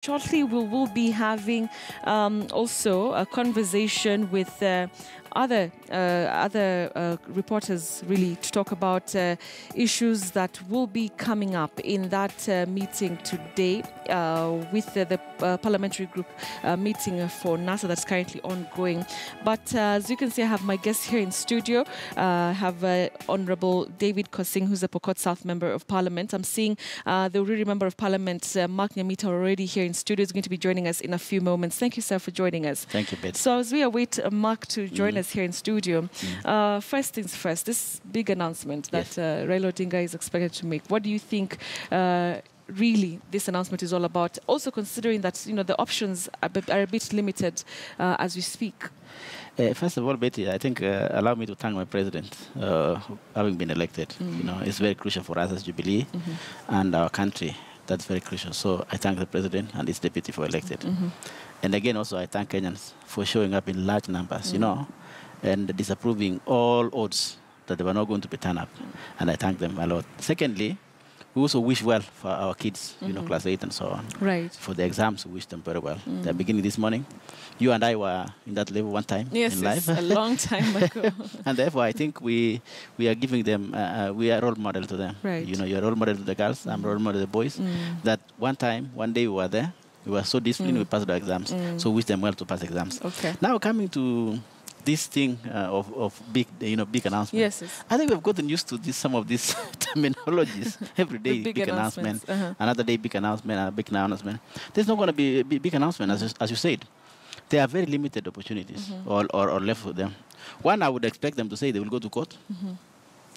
Shortly, we will be having also a conversation with other reporters, really, to talk about issues that will be coming up in that meeting today with the parliamentary group meeting for NASA that's currently ongoing. But as you can see, I have my guests here in studio. I have Honorable David Kosing, who's a Pokot South Member of Parliament. I'm seeing the Rural Member of Parliament, Mark Nyamita, already here in studio. Is going to be joining us in a few moments. Thank you, sir, for joining us. Thank you, Beth. So as we await Mark to join us here in studio, first things first, this big announcement that Raila Odinga is expected to make, what do you think really this announcement is all about? Also considering that, you know, the options are a bit limited as we speak. First of all, Betty, I think allow me to thank my president having been elected. You know, it's very crucial for us as Jubilee and our country. That's very crucial. So I thank the president and his deputy for elected. And again, also I thank Kenyans for showing up in large numbers, you know, and disapproving all odds that they were not going to be turned up. And I thank them a lot. Secondly, we also wish well for our kids, you know, class 8 and so on. Right. For the exams, we wish them very well. They're beginning this morning. You and I were in that level one time in life. Yes, a long time ago. And therefore, I think we are giving them, we are role model to them. Right. You know, you're a role model to the girls, I'm a role model to the boys. That one day we were there, we were so disciplined, we passed the exams. So wish them well to pass exams. Okay. Now coming to this thing of big, you know, big announcements. Yes. I think we've gotten used to this, some of these terminologies. Every day, big announcement. Another day, big announcement, big announcement. There's not going to be a big announcement, as you said. There are very limited opportunities or left for them. One, I would expect them to say they will go to court.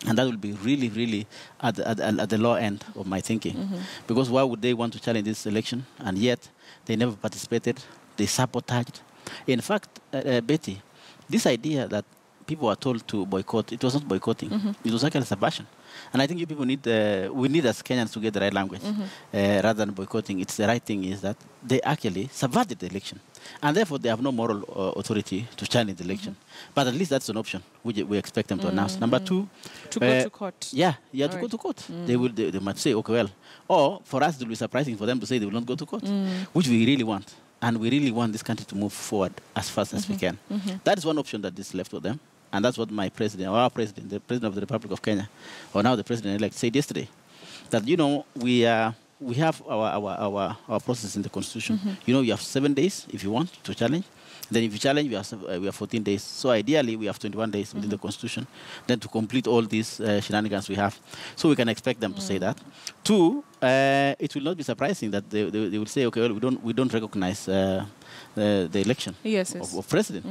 And that will be really, really at the low end of my thinking. Because why would they want to challenge this election? And yet, they never participated. They sabotaged. In fact, Betty, this idea that people were told to boycott, it was not boycotting. It was actually subversion. And I think you people need, we need as Kenyans to get the right language. Rather than boycotting, it's the right thing is that they actually subverted the election. And therefore, they have no moral authority to challenge the election. But at least that's an option, which we expect them to announce. Number two, to go to court. Yeah, to go to court. They might say, okay, well. Or for us, it will be surprising for them to say they will not go to court, which we really want. And we really want this country to move forward as fast as we can. That is one option that is left for them. And that's what my president, or our president, the president of the Republic of Kenya, or now the president-elect, said yesterday. That, you know, we have our process in the Constitution. You know, you have 7 days if you want to challenge. Then if you challenge, we have 14 days. So ideally, we have 21 days within the Constitution. Then to complete all these shenanigans we have. So we can expect them to say that. Two, it will not be surprising that they will say, okay, well, we don't recognize the election of president.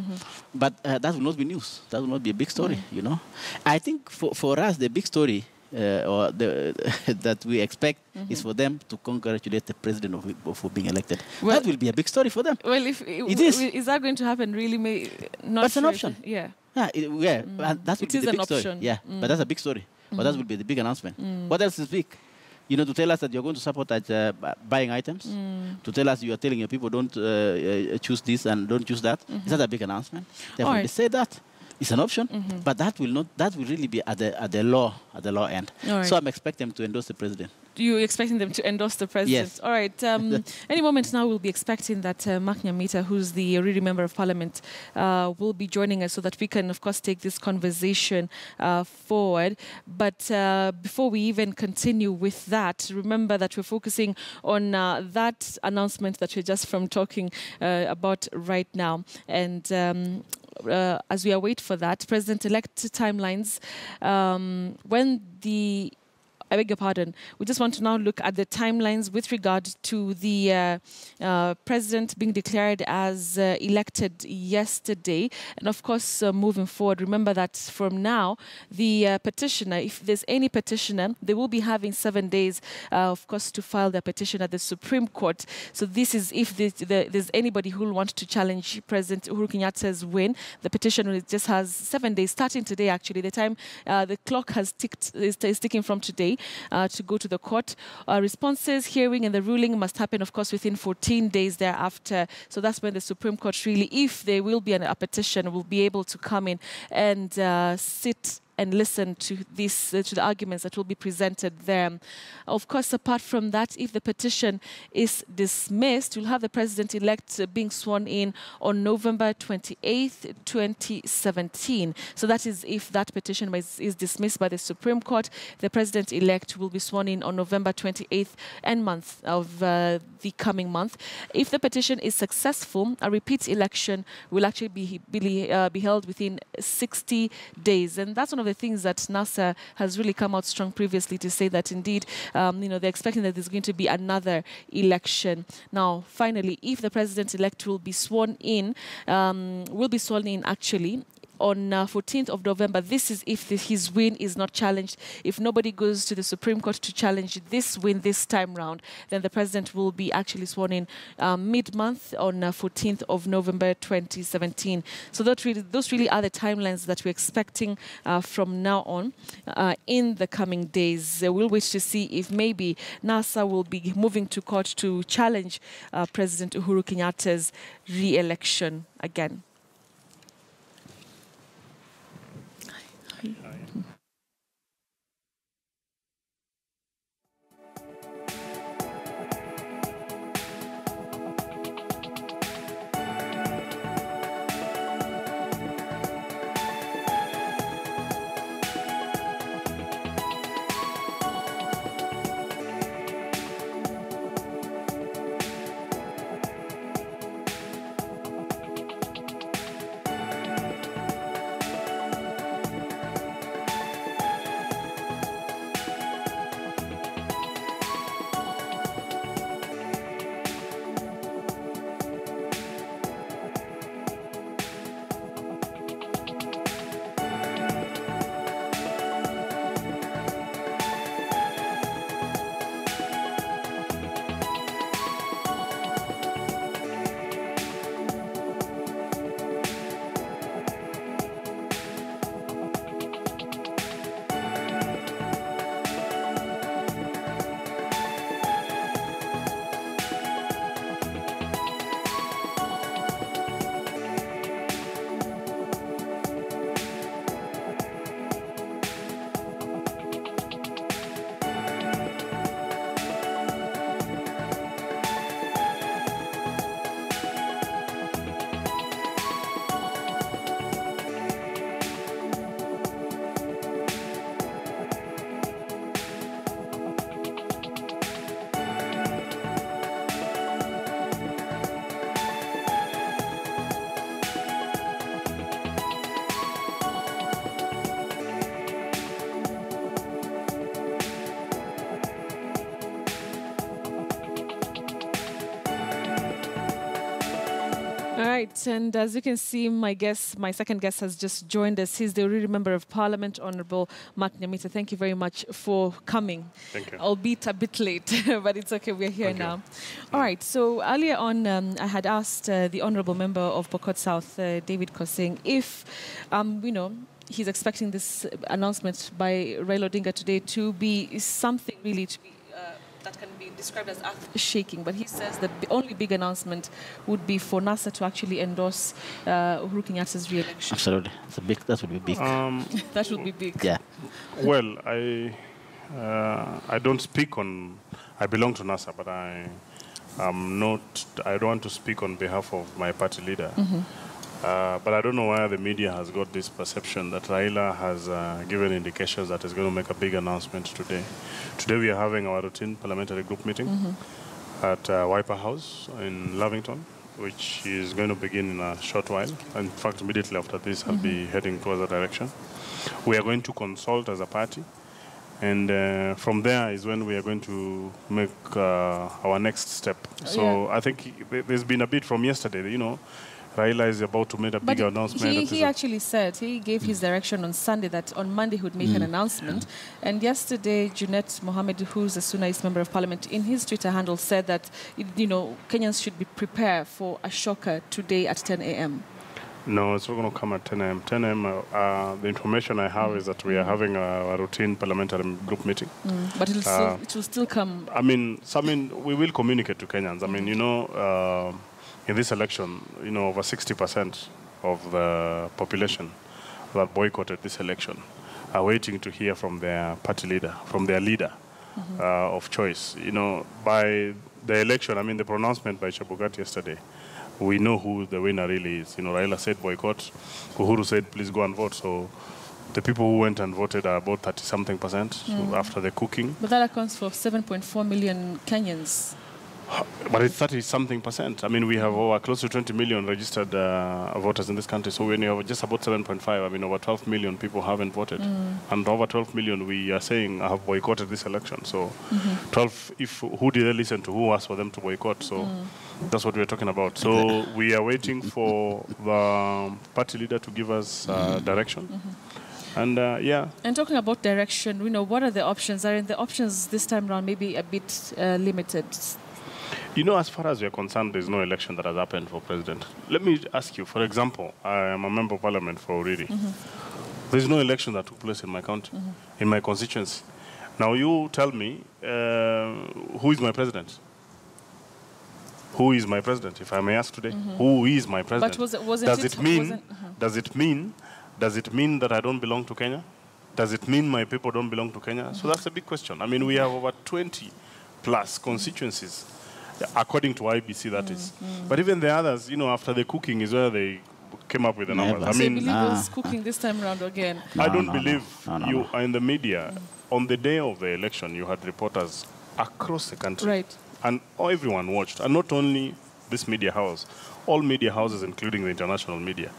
But that will not be news. That will not be a big story, you know. I think for us, the big story that we expect is for them to congratulate the president for being elected. Well, that will be a big story for them. Well, if it is that going to happen? Really, not. That's an option. Yeah. That will be the big story. Yeah, but that's a big story. But that will be the big announcement. What else is big? You know, to tell us that you're going to sabotage buying items, to tell us you are telling your people don't choose this and don't choose that. Is that a big announcement? Therefore, they say that. It's an option, but that will really be at the law end. So I'm expecting them to endorse the president. You're expecting them to endorse the president? Yes. All right. Any moment now, we'll be expecting that Mark Nyamita, who's the Rural Member of Parliament, will be joining us so that we can, of course, take this conversation forward. But before we even continue with that, remember that we're focusing on that announcement that we're just from talking about right now. And as we await for that, President-elect timelines, I beg your pardon. We just want to now look at the timelines with regard to the president being declared as elected yesterday. And of course, moving forward, remember that from now, the petitioner, if there's any petitioner, they will be having 7 days, of course, to file their petition at the Supreme Court. So this is if there's anybody who will want to challenge President Uhuru Kenyatta's win. The petitioner just has 7 days, starting today, actually. The time, the clock has ticked, is ticking from today. To go to the court. Responses, hearing and the ruling must happen, of course, within 14 days thereafter. So that's when the Supreme Court really, if there will be a petition, will be able to come in and sit and listen to this, to the arguments that will be presented there. Of course, apart from that, if the petition is dismissed, we'll have the president-elect being sworn in on November 28th, 2017. So that is if that petition is dismissed by the Supreme Court, the president-elect will be sworn in on November 28th and month of the coming month. If the petition is successful, a repeat election will actually be held within 60 days. And that's one of the things that NASA has really come out strong previously to say that indeed, they're expecting that there's going to be another election. Now, finally, if the president-elect will be sworn in actually on 14th of November. This is if his win is not challenged. If nobody goes to the Supreme Court to challenge this win this time round, then the president will be actually sworn in mid-month on 14th of November 2017. So those really are the timelines that we're expecting from now on in the coming days. We'll wait to see if maybe NASA will be moving to court to challenge President Uhuru Kenyatta's re-election again. All right, and as you can see, my second guest has just joined us. He's the Honorary Member of Parliament, Honorable Mark Nyamita. Thank you very much for coming. Thank you. Albeit a bit late, but it's okay, we're here now. All right, so earlier on, I had asked the Honorable Member of Pokot South, David Kosing, if, he's expecting this announcement by Raila Odinga today to be something really to be that can be described as earth-shaking, but he says that the only big announcement would be for NASA to actually endorse Uhuru Kenyatta's re-election. Absolutely, that would be big. That would be big. Yeah. Well, I don't speak on. I belong to NASA, but I don't want to speak on behalf of my party leader. Mm-hmm. But I don't know why the media has got this perception that Raila has given indications that he's going to make a big announcement today. Today we are having our routine parliamentary group meeting at Wiper House in Lavington, which is going to begin in a short while. In fact, immediately after this, I'll be heading towards that direction. We are going to consult as a party, and from there is when we are going to make our next step. So I think there's been a bit from yesterday, Raila is about to make a big announcement. He actually said, he gave his direction on Sunday that on Monday he would make an announcement. And yesterday, Junet Mohammed, who's a Sunni Member of Parliament, in his Twitter handle said that, Kenyans should be prepared for a shocker today at 10 a.m. No, it's not going to come at 10 a.m. 10 a.m., the information I have is that we are having a routine parliamentary group meeting. But it will still come. We will communicate to Kenyans. In this election, over 60% of the population that boycotted this election are waiting to hear from their party leader, from their leader of choice. You know, by the election, I mean the pronouncement by Chebukati yesterday, we know who the winner really is. You know, Raila said boycott, Uhuru said please go and vote. So the people who went and voted are about 30-something% after the cooking. But that accounts for 7.4 million Kenyans. But it's 30-something%. I mean, we have over close to 20 million registered voters in this country. So when you have just about 7.5, I mean, over 12 million people haven't voted. And over 12 million, we are saying, have boycotted this election. So 12, who did they listen to? Who asked for them to boycott? So that's what we're talking about. So we are waiting for the party leader to give us direction. And yeah. And talking about direction, you know, what are the options? Are the options this time around maybe a bit limited? You know, as far as we're concerned, there's no election that has happened for president. Let me ask you, for example, I am a member of parliament for Uriri. There's no election that took place in my county, in my constituency. Now you tell me, who is my president? Who is my president, if I may ask today? Who is my president? But does it mean that I don't belong to Kenya? Does it mean my people don't belong to Kenya? So that's a big question. I mean, we have over 20 plus constituencies, according to IBC, that is. But even the others, you know, after the cooking is where they came up with the numbers. I mean, you believe it was cooking this time around again? I don't believe you are in the media. On the day of the election, you had reporters across the country. Right. And everyone watched. And not only this media house, all media houses, including the international media.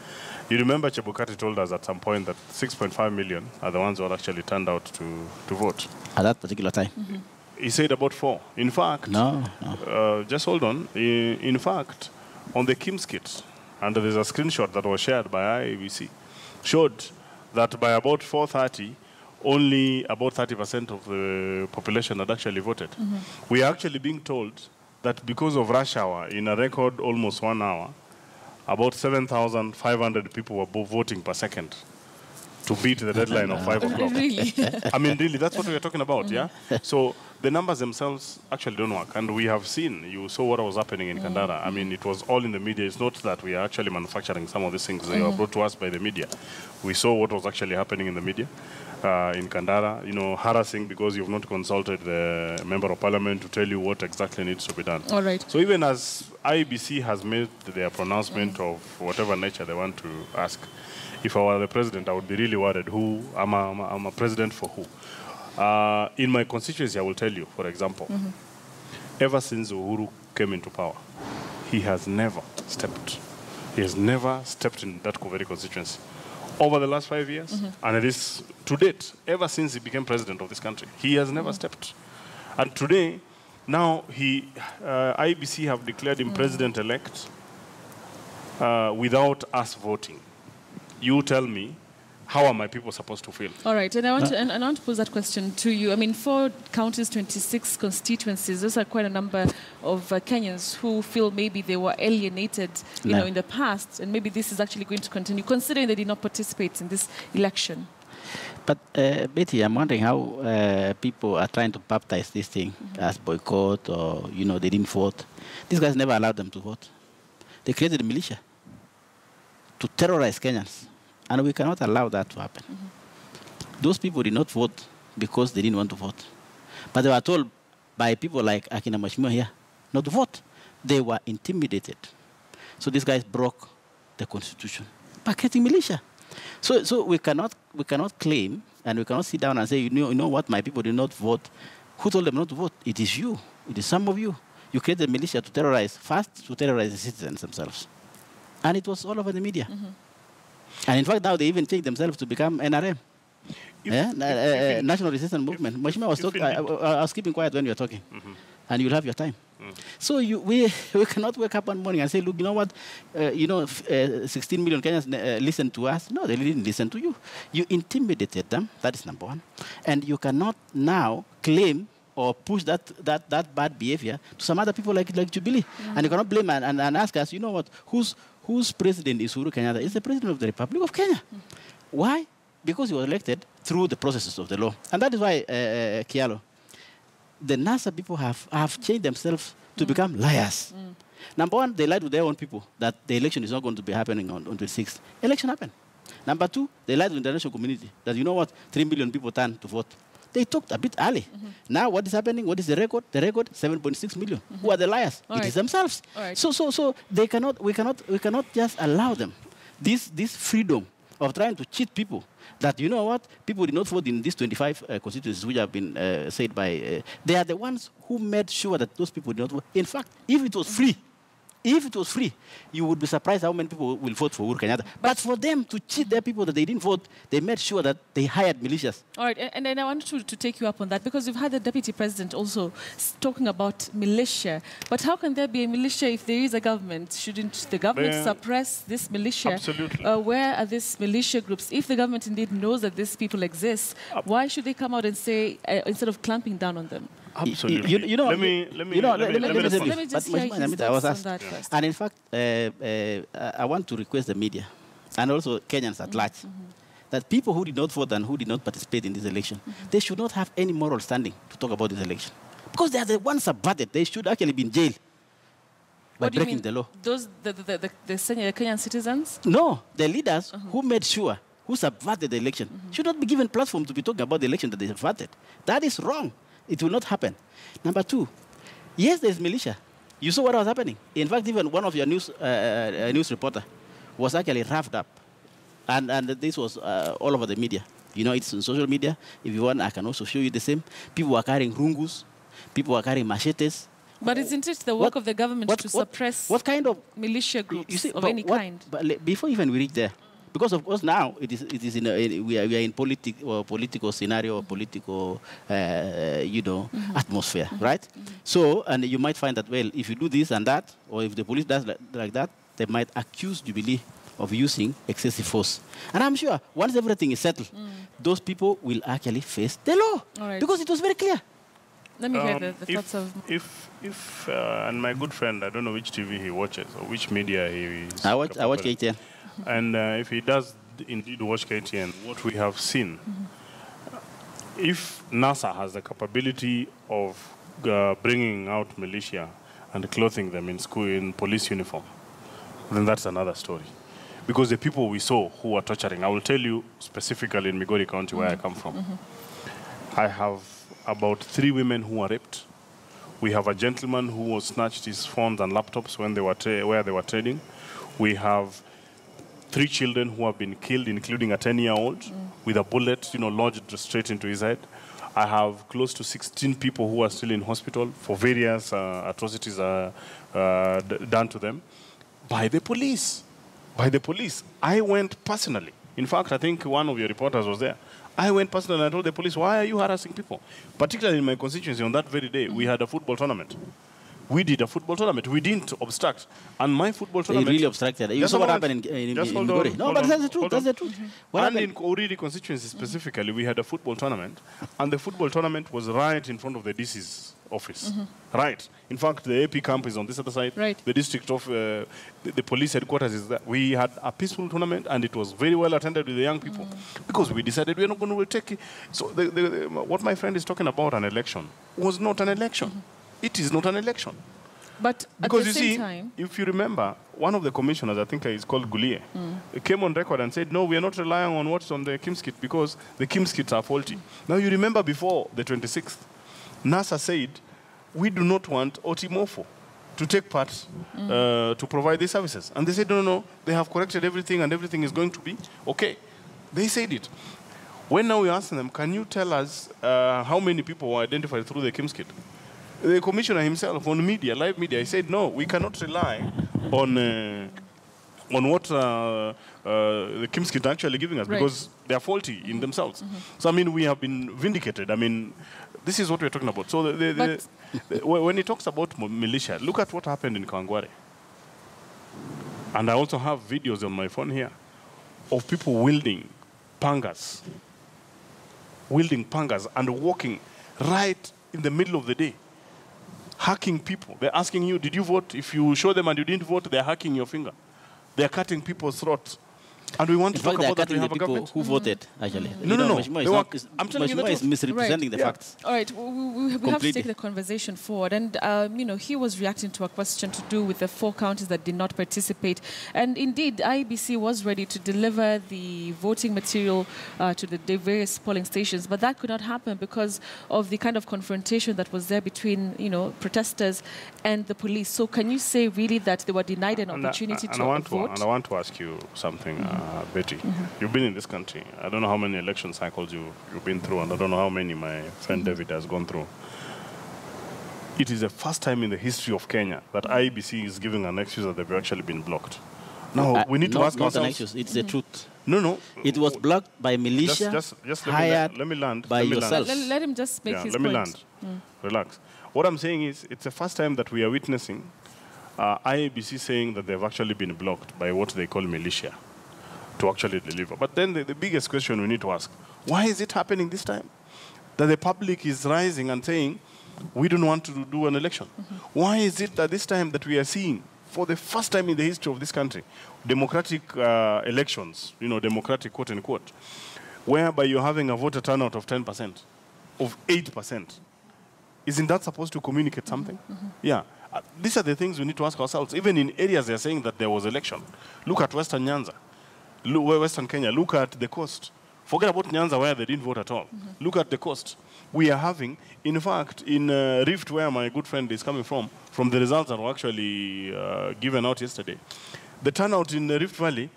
You remember Chebukati told us at some point that 6.5 million are the ones who had actually turned out to vote. At that particular time? He said about 4. In fact, just hold on. In fact, on the Kim's kit, and there's a screenshot that was shared by IABC, showed that by about 4:30, only about 30% of the population had actually voted. We are actually being told that because of rush hour, in a record almost 1 hour, about 7,500 people were voting per second to beat the deadline of 5 o'clock. Really? I mean, really, that's what we are talking about, yeah? So the numbers themselves actually don't work. And we have seen, you saw what was happening in Kandara. I mean, it was all in the media. It's not that we are actually manufacturing some of these things. They were brought to us by the media. We saw what was actually happening in the media. In Kandara, you know, harassing because you've not consulted the member of parliament to tell you what exactly needs to be done. All right. So even as IBC has made their pronouncement of whatever nature they want to ask, if I were the president, I would be really worried who, I'm a president for who. In my constituency, I will tell you, for example, ever since Uhuru came into power, he has never stepped in that very constituency. Over the last 5 years, and it is to date, ever since he became president of this country, he has never stepped. And today, now IBC have declared him president-elect without us voting. You tell me, how are my people supposed to feel? All right, and I want to pose that question to you. I mean, 4 counties, 26 constituencies, those are quite a number of Kenyans who feel maybe they were alienated, you know, in the past, and maybe this is actually going to continue, considering they did not participate in this election. But, Betty, I'm wondering how people are trying to baptize this thing as boycott or, you know, they didn't vote. These guys never allowed them to vote. They created a militia to terrorize Kenyans. And we cannot allow that to happen. Those people did not vote because they didn't want to vote. But they were told by people like Akina Mashima here not to vote. They were intimidated. So these guys broke the constitution by creating militia. So we cannot claim, and we cannot sit down and say, you know what, my people did not vote. Who told them not to vote? It is you. It is some of you. You created a militia to terrorize the citizens themselves. And it was all over the media. And in fact, now they even changed themselves to become NRM. National Resistance Movement. Mashima was talking, I was keeping quiet when you were talking. And you'll have your time. So we cannot wake up one morning and say, look, you know what, 16 million Kenyans listen to us. No, they didn't listen to you. You intimidated them. That is number one. And you cannot now claim or push that bad behavior to some other people like Jubilee. And you cannot blame and ask us, you know what, whose president is Uhuru Kenyatta? He's the president of the Republic of Kenya. Why? Because he was elected through the processes of the law. And that is why, Kialo, the NASA people have changed themselves to become liars. Number one, they lied to their own people that the election is not going to be happening on the 6th. Election happened. Number two, they lied to the international community that, you know what, 3 million people turned to vote. They talked a bit early. Now what is happening? What is the record? The record, 7.6 million. Who are the liars? It is themselves. So we cannot just allow them this freedom of trying to cheat people. That, you know what, people did not vote in these 25 constituencies which have been said by, they are the ones who made sure that those people did not vote. In fact, if it was free, you would be surprised how many people will vote for Uhuru Kenyatta. But for them to cheat their people that they didn't vote, they made sure that they hired militias. All right, and then I wanted to take you up on that, because you've had the Deputy President also talking about militia. But how can there be a militia if there is a government? Shouldn't the government suppress this militia? Absolutely. Where are these militia groups? If the government indeed knows that these people exist, why should they come out and say, instead of clamping down on them? Absolutely. Let me just hear his thoughts on that first. And in fact, I want to request the media and also Kenyans at large that people who did not vote and who did not participate in this election, they should not have any moral standing to talk about this election. Because they are the ones subverted. They should actually be in jail by breaking the law. Those, the Kenyan citizens? No, the leaders who made sure, who subverted the election, should not be given platform to be talking about the election that they subverted. That is wrong. It will not happen. Number two, yes, there's militia. You saw what was happening. In fact, even one of your news reporter was actually roughed up. And this was all over the media. You know, it's on social media. If you want, I can also show you the same. People were carrying rungus. People were carrying machetes. But isn't it the work of the government to suppress what kind of militia groups of any kind? But before even we reach there, because of course now it is we are in political scenario, political atmosphere, right? So, and you might find that, well, if you do this and that, or if the police does like that, they might accuse Jubilee of using excessive force. And I'm sure once everything is settled, those people will actually face the law, because it was very clear. Let me hear the thoughts of... If and my good friend, I don't know which TV he watches or which media he is. I watch KTN. And if he does indeed watch KTN, what we have seen, if NASA has the capability of bringing out militia and clothing them in school in police uniform, then that's another story. Because the people we saw who were torturing, I will tell you specifically in Migori County where I come from, I have about 3 women who were raped. We have a gentleman who was snatched his phones and laptops when they were where they were trading. We have 3 children who have been killed, including a 10-year-old with a bullet, lodged straight into his head. I have close to 16 people who are still in hospital for various atrocities done to them by the police. By the police. I went personally. In fact, I think one of your reporters was there. I went personally and I told the police, why are you harassing people? Particularly in my constituency, on that very day, we had a football tournament. We did a football tournament. We didn't obstruct. And my football tournament... They really obstructed. You saw what happened in Migori. No, but that's the truth. That's the truth. And in Oriri constituency specifically, we had a football tournament. And the football tournament was right in front of the DC's office. Right. In fact, the AP camp is on this other side. Right. The district of... the police headquarters is there. We had a peaceful tournament, and it was very well attended with the young people. Because we decided we're not going to take it. So what my friend is talking about, an election, was not an election. It is not an election. But because at the same time... if you remember, one of the commissioners, I think is called Gulie, came on record and said, no, we are not relying on what's on the KIMS kit because the KIMS kits are faulty. Now, you remember before the 26th, NASA said, we do not want Otimofo to take part to provide these services. And they said, no, they have corrected everything and everything is going to be okay. They said it. When now we asking them, can you tell us how many people were identified through the KIMS kit? The commissioner himself on media, live media, he said, no, we cannot rely on what the KIMS kit actually giving us because they are faulty in themselves. So, I mean, we have been vindicated. I mean, this is what we're talking about. So when he talks about militia, look at what happened in Kawangware. And I also have videos on my phone here of people wielding pangas and walking right in the middle of the day, hacking people. They're asking you, did you vote? If you show them and you didn't vote, they're hacking your finger. They're cutting people's throats. And we want to talk about that we have the a people government who voted, actually. No. I'm telling you, is misrepresenting the facts. All right, we have to take the conversation forward. And, he was reacting to a question to do with the 4 counties that did not participate. And indeed, IEBC was ready to deliver the voting material to the various polling stations, but that could not happen because of the kind of confrontation that was there between, protesters and the police. So can you say really that they were denied an opportunity to vote? And I want to ask you something, Betty. You've been in this country. I don't know how many election cycles you've been through, and I don't know how many my friend David has gone through. It is the first time in the history of Kenya that IEBC is giving an excuse that they've actually been blocked. Now, we need to ask ourselves... Not an excuse, it's the truth. No. It was blocked by militia, just hired let me land. by yourself. Let him just make his point. Let me land. Relax. What I'm saying is, it's the first time that we are witnessing IEBC saying that they've actually been blocked by what they call militia to actually deliver. But then the biggest question we need to ask, why is it happening this time? That the public is rising and saying, we don't want to do an election. Why is it that this time that we are seeing, for the first time in the history of this country, democratic elections, democratic quote unquote, whereby you're having a voter turnout of 10%, of 8%. Isn't that supposed to communicate something? Yeah. These are the things we need to ask ourselves. Even in areas they're saying that there was election. Look at Western Nyanza. Western Kenya. Look at the coast. Forget about Nyanza where they didn't vote at all. Look at the coast. We are having, in fact, in Rift, where my good friend is coming from the results that were actually given out yesterday, the turnout in the Rift Valley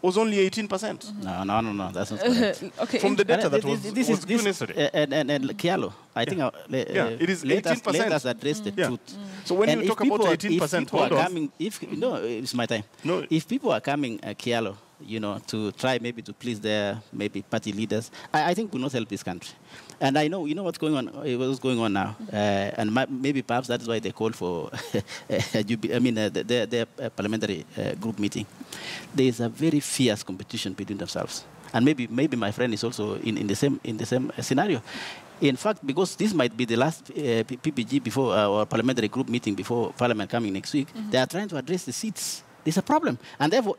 was only 18%. No, that's not correct. Okay. From the data that was given yesterday. And Kialo, I think it is 18%. Let us address the truth. So when you talk about 18%, hold on. It's my time. No. If people are coming, Kialo, to try maybe to please their maybe party leaders, I think will not help this country. And I know, what's going on. What's going on now, and maybe perhaps that is why they called for their parliamentary group meeting. There is a very fierce competition between themselves, and maybe my friend is also in the same scenario. In fact, because this might be the last PPG before our parliamentary group meeting before Parliament coming next week, they are trying to address the seats. There's a problem, and therefore,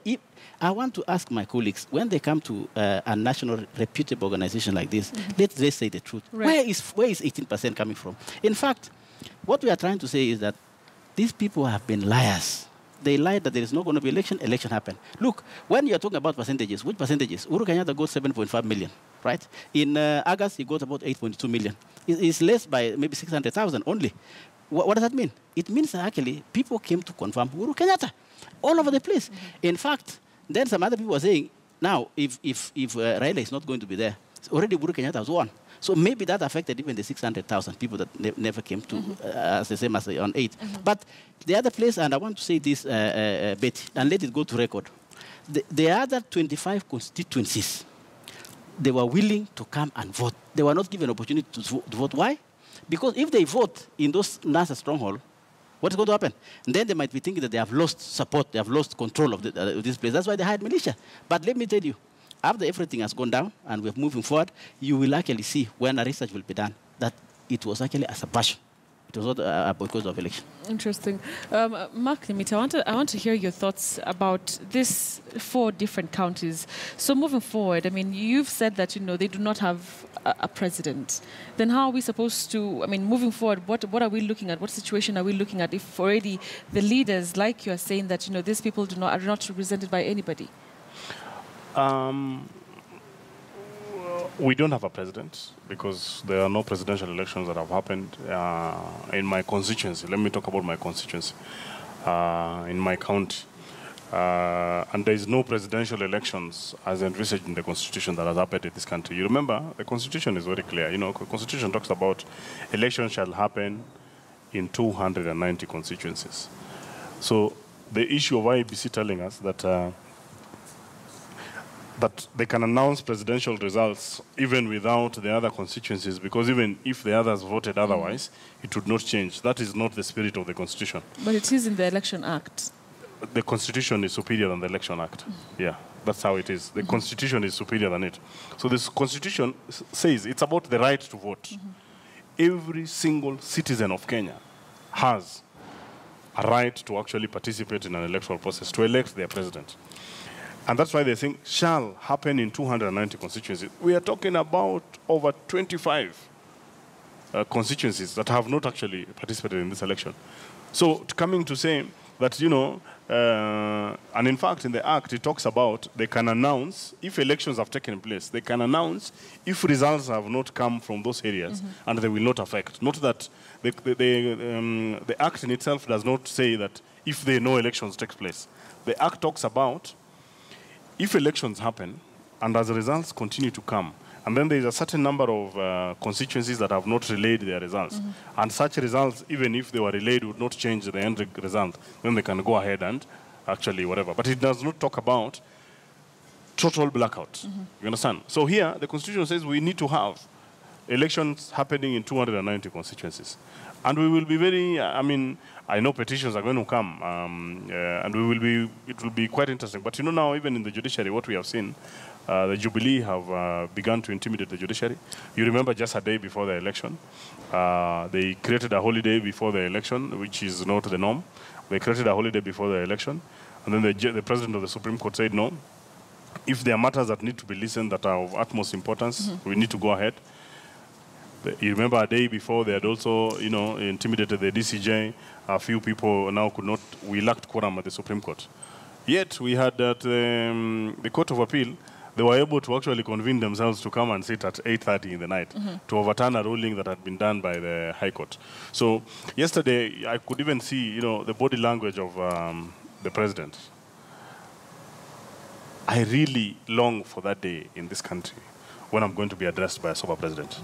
I want to ask my colleagues, when they come to a national reputable organization like this, let's say the truth. Right. Where is 18% coming from? In fact, what we are trying to say is that these people have been liars. They lied that there is not going to be election happened. Look, when you are talking about percentages, which percentages? Uhuru Kenyatta got 7.5 million, right? In August, he got about 8.2 million. It's less by maybe 600,000 only. What does that mean? It means that actually people came to confirm Uhuru Kenyatta all over the place. In fact, then some other people are saying, now, if Raila is not going to be there, already Uhuru Kenyatta has won. So maybe that affected even the 600,000 people that never came to as the same as on 8. But the other place, and I want to say this, Betty, and let it go to record, the other 25 constituencies, they were willing to come and vote. They were not given an opportunity to vote. Why? Because if they vote in those NASA stronghold, what's going to happen? And then they might be thinking that they have lost support, they have lost control of this place. That's why they hired militia. But let me tell you, after everything has gone down and we're moving forward, you will actually see when a research will be done that it was actually a suppression. It was not a boycott of election. Interesting. Mark Limita, I want to hear your thoughts about these 4 different counties. So moving forward, I mean, you've said that, they do not have a president. Then how are we supposed to, moving forward, what are we looking at? What situation are we looking at if already the leaders, like you are saying, that, these people are not represented by anybody? We don't have a president because there are no presidential elections that have happened in my constituency. Let me talk about my constituency in my county. And there is no presidential elections as envisaged in the constitution that has happened in this country. You remember, the constitution is very clear. The constitution talks about elections shall happen in 290 constituencies. So the issue of IEBC telling us that they can announce presidential results even without the other constituencies, because even if the others voted otherwise, it would not change. That is not the spirit of the Constitution. But it is in the Election Act. The Constitution is superior than the Election Act. Yeah, that's how it is. The Constitution is superior than it. So this Constitution says it's about the right to vote. Every single citizen of Kenya has a right to actually participate in an electoral process, to elect their president. And that's why they think shall happen in 290 constituencies. We are talking about over 25 constituencies that have not actually participated in this election. So coming to say that, you know, and in fact in the Act it talks about they can announce, if elections have taken place, they can announce if results have not come from those areas and they will not affect. Not that the Act in itself does not say that if there no elections take place. The Act talks about if elections happen and as the results continue to come, and then there is a certain number of constituencies that have not relayed their results. And such results, even if they were relayed, would not change the end result. Then they can go ahead and actually whatever. But it does not talk about total blackout. You understand? So here, the Constitution says we need to have elections happening in 290 constituencies. And we will be very, I mean, I know petitions are going to come, and it will be quite interesting. But you know now, even in the judiciary, what we have seen, the Jubilee have begun to intimidate the judiciary. You remember just a day before the election, they created a holiday before the election, which is not the norm. They created a holiday before the election, and then the president of the Supreme Court said, no, if there are matters that need to be listened that are of utmost importance, we need to go ahead. You remember a day before they had also, you know, intimidated the DCJ. A few people now could not, we lacked quorum at the Supreme Court. Yet we had that the Court of Appeal, they were able to actually convene themselves to come and sit at 8:30 in the night to overturn a ruling that had been done by the High Court. So yesterday, I could even see, you know, the body language of the president. I really long for that day in this country when I'm going to be addressed by a sober president.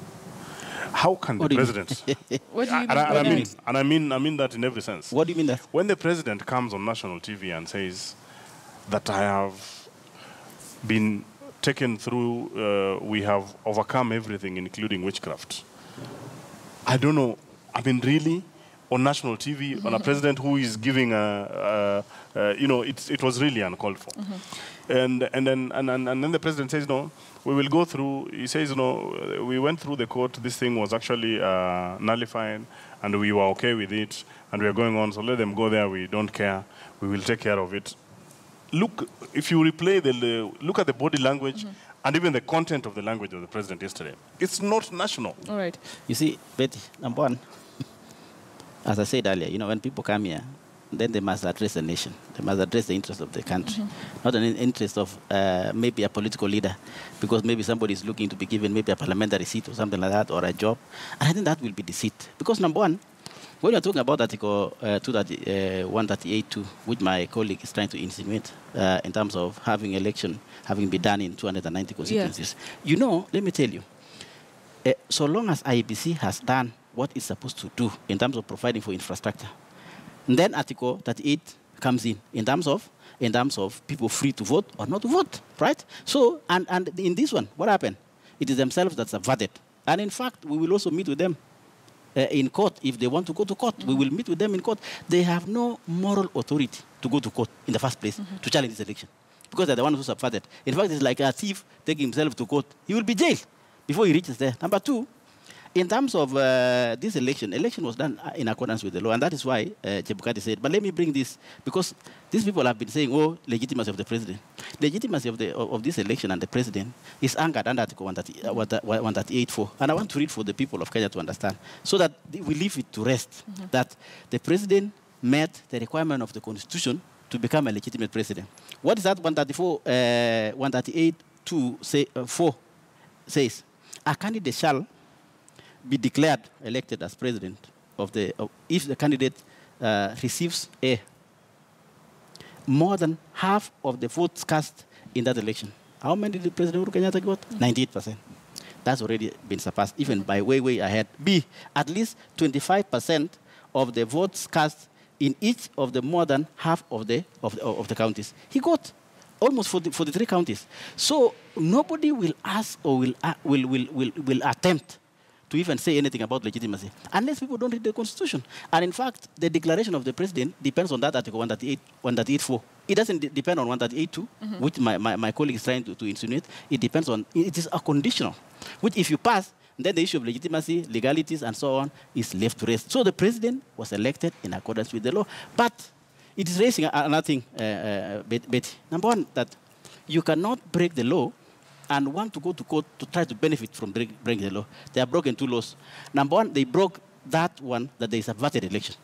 How can the president? What do you mean? I mean that in every sense. What do you mean that? When the president comes on national TV and says that I have been taken through, we have overcome everything, including witchcraft. I don't know. I mean, really, on national TV, on a president who is giving you know, it was really uncalled for. And then the president says, no, we will go through. He says, no, we went through the court. This thing was actually nullified, and we were okay with it, and we are going on. So let them go there. We don't care. We will take care of it. Look, if you replay look at the body language and even the content of the language of the president yesterday. It's not national. All right. You see, Betty, number one, as I said earlier, you know, when people come here, then they must address the nation. They must address the interest of the country, not an interest of maybe a political leader, because maybe somebody is looking to be given maybe a parliamentary seat or something like that, or a job. And I think that will be deceit. Because number one, when you're talking about Article 138.2, which my colleague is trying to insinuate in terms of having election having been done in 290 constituencies, you know, let me tell you, so long as IEBC has done what it's supposed to do in terms of providing for infrastructure, and then Article 38 comes in terms of people free to vote or not to vote, right? So, and in this one, what happened? It is themselves that subverted. And in fact, we will also meet with them in court. If they want to go to court, we will meet with them in court. They have no moral authority to go to court in the first place to challenge this election, because they're the ones who subverted. In fact, it's like a thief taking himself to court. He will be jailed before he reaches there. Number two, in terms of this election was done in accordance with the law, and that is why Chebukati said, but let me bring this, because these people have been saying, oh, legitimacy of the president. Legitimacy of this election and the president is anchored under Article 138.4. And I want to read for the people of Kenya to understand, so that we leave it to rest, that the president met the requirement of the Constitution to become a legitimate president. What is that 138.4 says? A candidate shall be declared elected as president if the candidate receives more than half of the votes cast in that election. How many did President Uhuru Kenyatta got? 98%. That's already been surpassed, even by way ahead. B, at least 25% of the votes cast in each of the more than half of the counties. He got almost for the 3 counties. So nobody will ask or will attempt to even say anything about legitimacy, unless people don't read the Constitution. And in fact, the declaration of the president depends on that Article 138.4. It doesn't depend on 138.2, which my colleague is trying to insinuate. It depends on, it is a conditional, which if you pass, then the issue of legitimacy, legalities, and so on is left to rest. So the president was elected in accordance with the law. But it is raising another thing, Betty. Number one, that you cannot break the law and want to go to court to try to benefit from breaking the law. They have broken 2 laws. Number one, they broke that one, that there is a subverted election.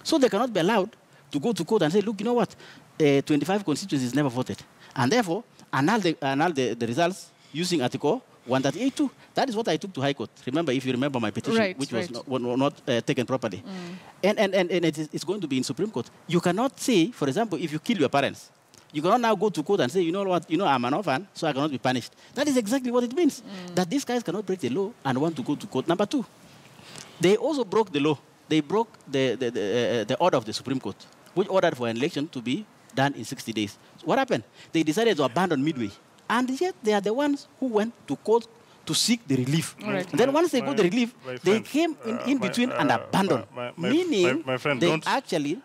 So they cannot be allowed to go to court and say, look, you know what, 25 constituencies never voted. And therefore, annul the results using Article 138.2. That is what I took to High Court. Remember, if you remember my petition, which was not taken properly. And it's going to be in Supreme Court. You cannot say, for example, if you kill your parents, you cannot now go to court and say, you know what, I'm an orphan, so I cannot be punished. That is exactly what it means, that these guys cannot break the law and want to go to court. Number 2, they also broke the law. They broke the order of the Supreme Court, which ordered for an election to be done in 60 days. So what happened? They decided to abandon midway. And yet they are the ones who went to court to seek the relief. Right. And then once they got the relief, they came in between and abandoned. Meaning they actually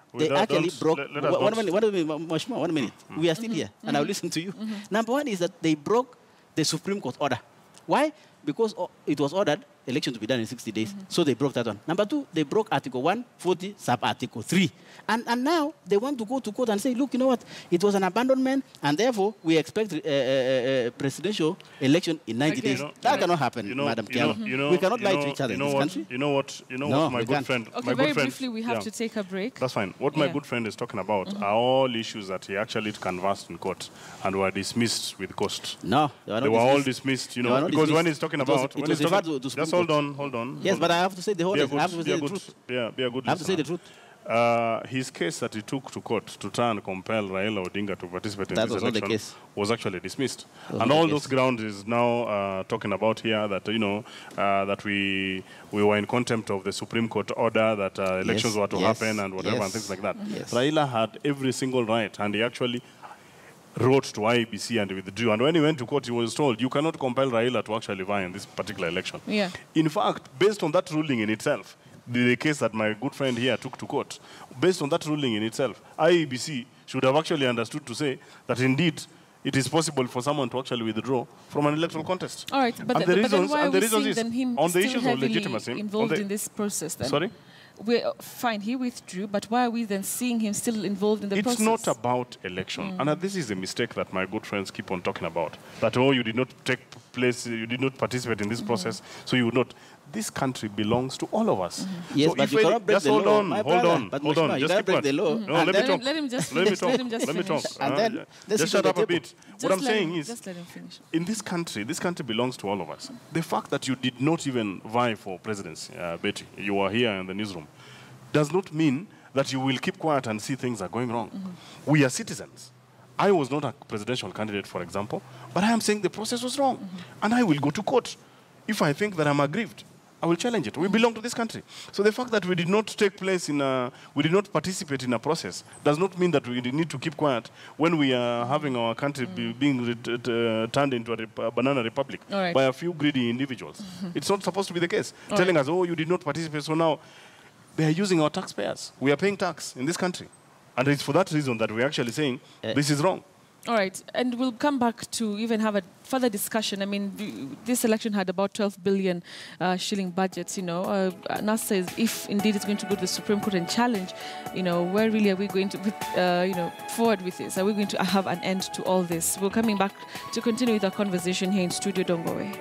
broke. 1 minute. We are still here, and I'll listen to you. Number one is that they broke the Supreme Court order. Why? Because it was ordered election to be done in 60 days. So they broke that one. Number 2, they broke Article 140, sub-Article 3. And now they want to go to court and say, look, you know what, it was an abandonment, and therefore we expect presidential election in 90 days. That cannot happen, Madam Kialo. We cannot lie to each other in this country. You know what my good friend... Okay, very briefly, we have to take a break. That's fine. What my good friend is talking about are all issues that he actually canvassed in court and were dismissed with cost. No, they were all dismissed, because when he's talking about... Just hold on. Yes, but I have to say the whole thing. I have to say the truth. Yeah, be a good listener. I have to say the truth. His case that he took to court to try and compel Raila Odinga to participate in this election was actually dismissed. And all those grounds is now talking about here that, that we were in contempt of the Supreme Court order, that elections were to happen and whatever and things like that. Raila had every single right, and he actually wrote to IEBC and withdrew. And when he went to court, he was told, you cannot compel Raila to actually vie in this particular election. Yeah. In fact, based on that ruling in itself, the case that my good friend here took to court, based on that ruling in itself, IEBC should have actually understood to say that indeed it is possible for someone to actually withdraw from an electoral contest. All right, but then why are we seeing then him on the still issues of legitimacy involved in this process then? Sorry? We're fine, he withdrew, but why are we then seeing him still involved in the process? It's not about election. And this is a mistake that my good friends keep on talking about. That, you did not take place, you did not participate in this process, so you would not. This country belongs to all of us. Yes, so but you cannot break the law. Hold on. You cannot break the law. No, let me talk. Let him just finish. Let him just let me talk. And then just shut up a bit. What I'm saying is, just let him finish. In this country belongs to all of us. The fact that you did not even vie for presidency, Betty, you are here in the newsroom, does not mean that you will keep quiet and see things are going wrong. We are citizens. I was not a presidential candidate, for example, but I am saying the process was wrong. And I will go to court. If I think that I'm aggrieved, I will challenge it. We belong to this country. So the fact that we did not take place we did not participate in a process does not mean that we need to keep quiet when we are having our country being turned into a banana republic by a few greedy individuals. It's not supposed to be the case. Telling us, you did not participate, so now they are using our taxpayers. We are paying tax in this country. And it's for that reason that we're actually saying this is wrong. All right, and we'll come back to even have a further discussion. I mean, this election had about 12 billion shilling budgets, NASA is, if indeed it's going to go to the Supreme Court and challenge, where really are we going to, forward with this? Are we going to have an end to all this? We're coming back to continue with our conversation here in Studio. Don't go away.